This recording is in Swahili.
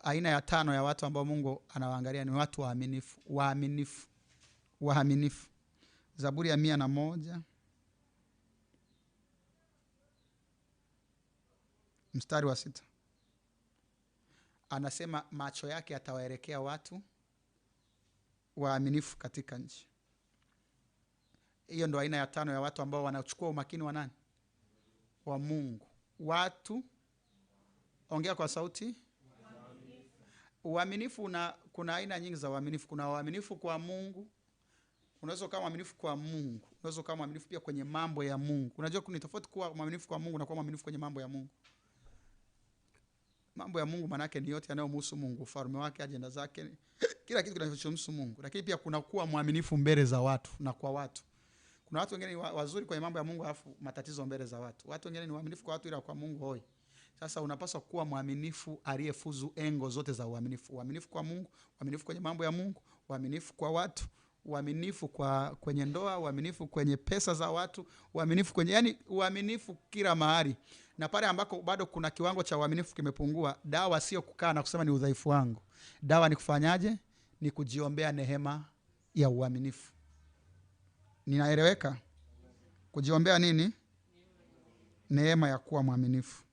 aina ya 5 ya watu ambao Mungu anawaangalia ni watu waaminifu. Zaburi ya 101 mstari wa 6 anasema macho yake atawaelekea watu waaminifu katika nchi. Hiyo ndo aina ya 5 ya watu ambao wanachukua umakini wa nani? Wa Mungu. Watu, ongea kwa sauti. Uaminifu kuna aina nyingi za uaminifu. Kuna uaminifu kwa Mungu. Unaweza kuwa mwaminifu kwa Mungu. Unaweza kuwa mwaminifu pia kwenye mambo ya Mungu. Unajua kuna tofauti kuwa mwaminifu kwa Mungu na kuwa mwaminifu kwenye mambo ya Mungu. Mambo ya Mungu maana yake ni yote yanayomhusu Mungu, ufalme wake, ajenda zake, kila kitu kinachomhusu Mungu. Lakini pia kuna kuwa mwaminifu mbele za watu na kwa watu. Kuna watu wengine wazuri kwenye mambo ya Mungu alafu matatizo mbele za watu. Watu wengine ni waaminifu kwa watu ila kwa Mungu hoi. Sasa unapaswa kuwa mwaminifu aliyefuzu engo zote za uaminifu. Uaminifu kwa Mungu, uaminifu kwenye mambo ya Mungu, uaminifu kwa watu, uaminifu kwenye ndoa, uaminifu kwenye pesa za watu, uaminifu kwenye, yani uaminifu kila mahali. Na pale ambako bado kuna kiwango cha uaminifu kimepungua, dawa sio kukaa na kusema ni udhaifu wangu. Dawa ni kufanyaje? Ni kujiombea neema ya uaminifu. Ninaeleweka? Kujiombea nini? Neema ya kuwa mwaminifu.